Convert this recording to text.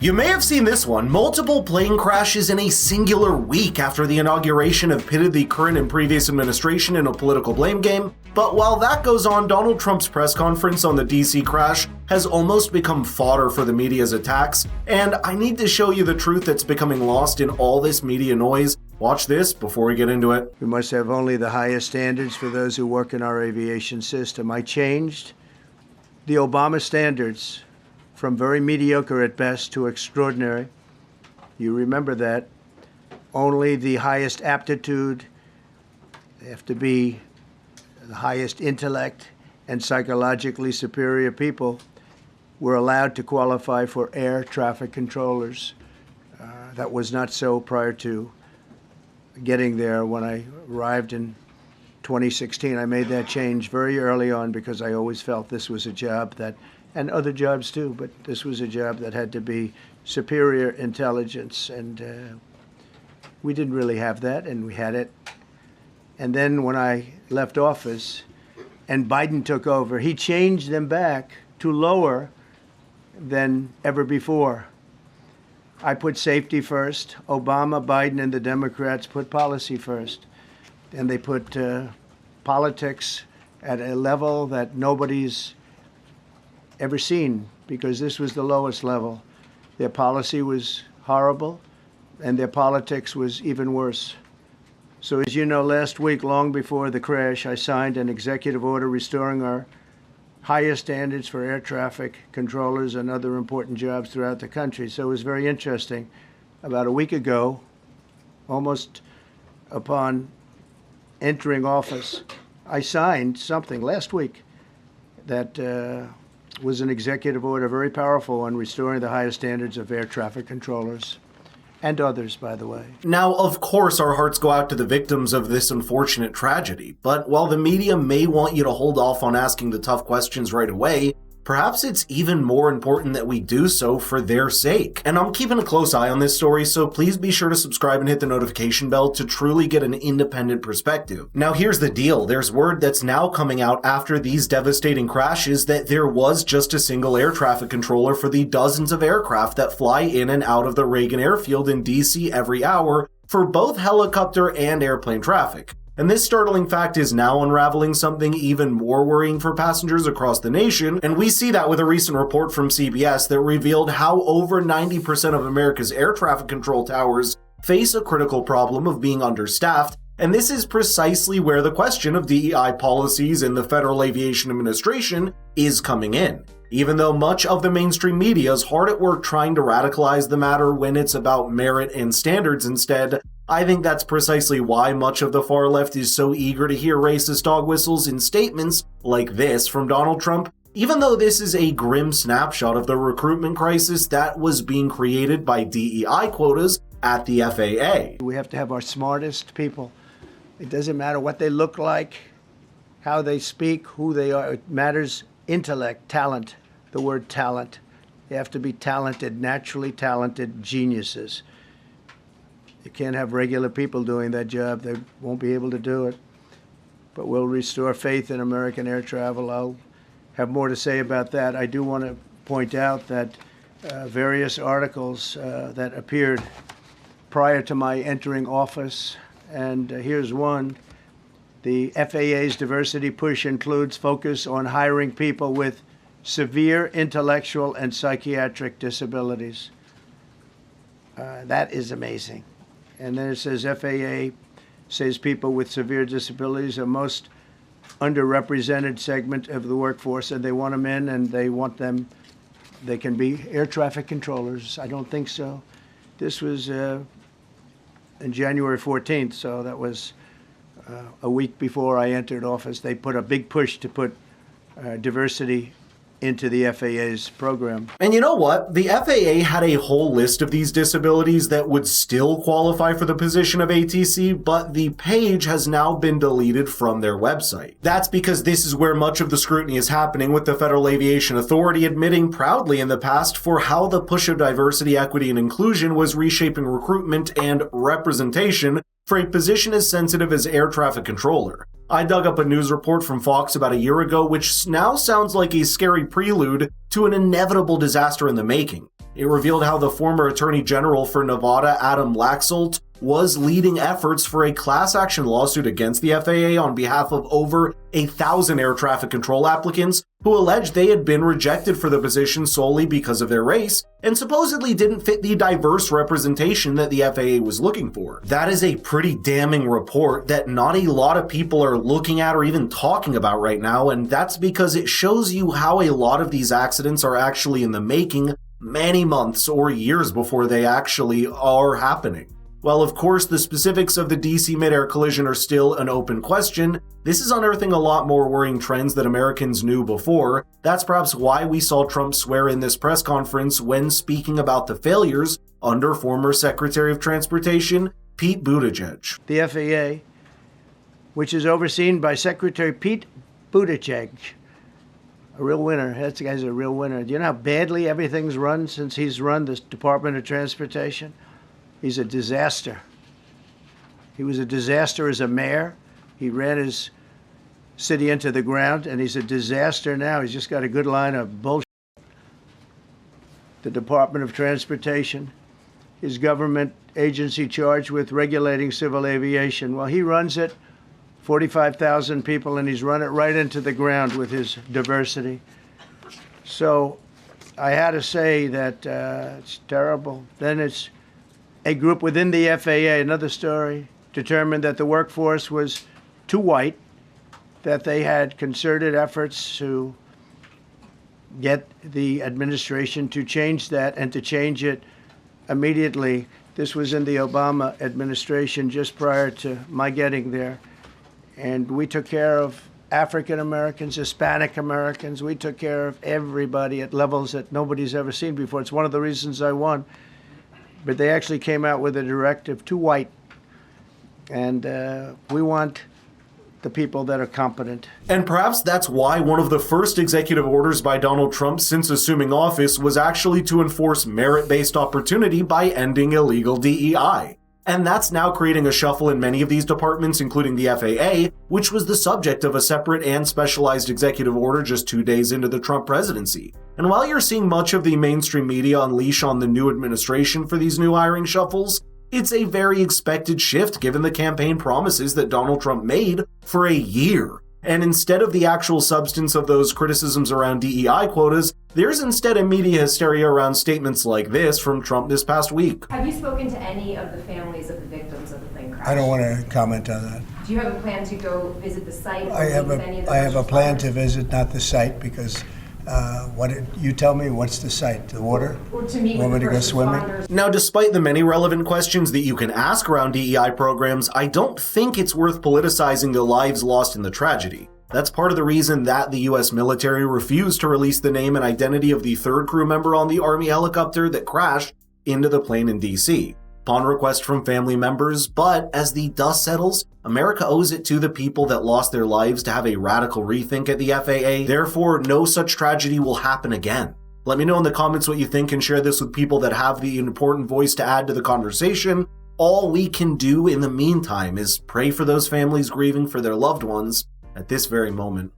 You may have seen this one. Multiple plane crashes in a singular week after the inauguration have pitted the current and previous administration in a political blame game. But while that goes on, Donald Trump's press conference on the DC crash has almost become fodder for the media's attacks. And I need to show you the truth that's becoming lost in all this media noise. Watch this before we get into it. We must have only the highest standards for those who work in our aviation system. I changed the Obama standards from very mediocre at best to extraordinary. You remember that. Only the highest aptitude, they have to be the highest intellect and psychologically superior people were allowed to qualify for air traffic controllers. That was not so prior to getting there. When I arrived in 2016, I made that change very early on because I always felt this was a job that, and other jobs too, but this was a job that had to be superior intelligence, and we didn't really have that, and we had it. And then when I left office and Biden took over, he changed them back to lower than ever before. I put safety first. Obama, Biden, and the Democrats put policy first. And they put politics at a level that nobody's ever seen, because this was the lowest level. Their policy was horrible, and their politics was even worse. So as you know, last week, long before the crash, I signed an executive order restoring our highest standards for air traffic controllers and other important jobs throughout the country. So it was very interesting. About a week ago, almost upon entering office, I signed something last week that was an executive order, very powerful, on restoring the highest standards of air traffic controllers and others, by the way. Now, of course, our hearts go out to the victims of this unfortunate tragedy, but while the media may want you to hold off on asking the tough questions right away, perhaps it's even more important that we do so for their sake. And I'm keeping a close eye on this story, so please be sure to subscribe and hit the notification bell to truly get an independent perspective. Now here's the deal. There's word that's now coming out after these devastating crashes that there was just a single air traffic controller for the dozens of aircraft that fly in and out of the Reagan Airfield in DC every hour for both helicopter and airplane traffic. And this startling fact is now unraveling something even more worrying for passengers across the nation, and we see that with a recent report from CBS that revealed how over 90% of America's air traffic control towers face a critical problem of being understaffed, and this is precisely where the question of DEI policies in the Federal Aviation Administration is coming in. Even though much of the mainstream media is hard at work trying to radicalize the matter when it's about merit and standards instead, I think that's precisely why much of the far left is so eager to hear racist dog whistles in statements like this from Donald Trump, even though this is a grim snapshot of the recruitment crisis that was being created by DEI quotas at the FAA. We have to have our smartest people. It doesn't matter what they look like, how they speak, who they are. It matters intellect, talent, the word talent. They have to be talented, naturally talented geniuses. You can't have regular people doing that job. They won't be able to do it. But we'll restore faith in American air travel. I'll have more to say about that. I do want to point out that various articles that appeared prior to my entering office, and here's one. The FAA's diversity push includes focus on hiring people with severe intellectual and psychiatric disabilities. That is amazing. And then it says FAA says people with severe disabilities are most underrepresented segment of the workforce, and they want them in, and they want them, they can be air traffic controllers. I don't think so. This was in January 14th, so that was a week before I entered office. They put a big push to put diversity into the FAA's program. And you know what? The FAA had a whole list of these disabilities that would still qualify for the position of ATC, but the page has now been deleted from their website. That's because this is where much of the scrutiny is happening, with the Federal Aviation Authority admitting proudly in the past for how the push of diversity, equity, and inclusion was reshaping recruitment and representation for a position as sensitive as air traffic controller. I dug up a news report from Fox about a year ago, which now sounds like a scary prelude to an inevitable disaster in the making. It revealed how the former Attorney General for Nevada, Adam Laxalt, was leading efforts for a class action lawsuit against the FAA on behalf of over 1,000 air traffic control applicants who alleged they had been rejected for the position solely because of their race and supposedly didn't fit the diverse representation that the FAA was looking for. That is a pretty damning report that not a lot of people are looking at or even talking about right now, and that's because it shows you how a lot of these accidents are actually in the making many months or years before they actually are happening. While of course the specifics of the DC mid-air collision are still an open question, this is unearthing a lot more worrying trends that Americans knew before. That's perhaps why we saw Trump swear in this press conference when speaking about the failures under former Secretary of Transportation Pete Buttigieg. The FAA, which is overseen by Secretary Pete Buttigieg, a real winner. That guy's a real winner. Do you know how badly everything's run since he's run this Department of Transportation? He's a disaster. He was a disaster as a mayor. He ran his city into the ground, and he's a disaster now. He's just got a good line of bullshit. The Department of Transportation, his government agency charged with regulating civil aviation. Well, he runs it, 45,000 people, and he's run it right into the ground with his diversity. So I had to say that it's terrible. Then it's a group within the FAA, another story, determined that the workforce was too white, that they had concerted efforts to get the administration to change that and to change it immediately. This was in the Obama administration just prior to my getting there. And we took care of African Americans, Hispanic Americans. We took care of everybody at levels that nobody's ever seen before. It's one of the reasons I won. But they actually came out with a directive, too white. And we want the people that are competent. And perhaps that's why one of the first executive orders by Donald Trump since assuming office was actually to enforce merit-based opportunity by ending illegal DEI. And that's now creating a shuffle in many of these departments, including the FAA, which was the subject of a separate and specialized executive order just 2 days into the Trump presidency. And while you're seeing much of the mainstream media unleash on the new administration for these new hiring shuffles, it's a very expected shift given the campaign promises that Donald Trump made for a year. And instead of the actual substance of those criticisms around DEI quotas, there's instead a media hysteria around statements like this from Trump this past week. Have you spoken to any of the families of the victims of the plane crash? I don't want to comment on that. Do you have a plan to go visit the site? I have a plan to visit, not the site, because you tell me, what's the site? The water? Or to meet Want with me the to go first swimming? responders? Now, despite the many relevant questions that you can ask around DEI programs, I don't think it's worth politicizing the lives lost in the tragedy. That's part of the reason that the US military refused to release the name and identity of the third crew member on the Army helicopter that crashed into the plane in DC, upon request from family members. But as the dust settles, America owes it to the people that lost their lives to have a radical rethink at the FAA. Therefore, no such tragedy will happen again. Let me know in the comments what you think and share this with people that have the important voice to add to the conversation. All we can do in the meantime is pray for those families grieving for their loved ones at this very moment.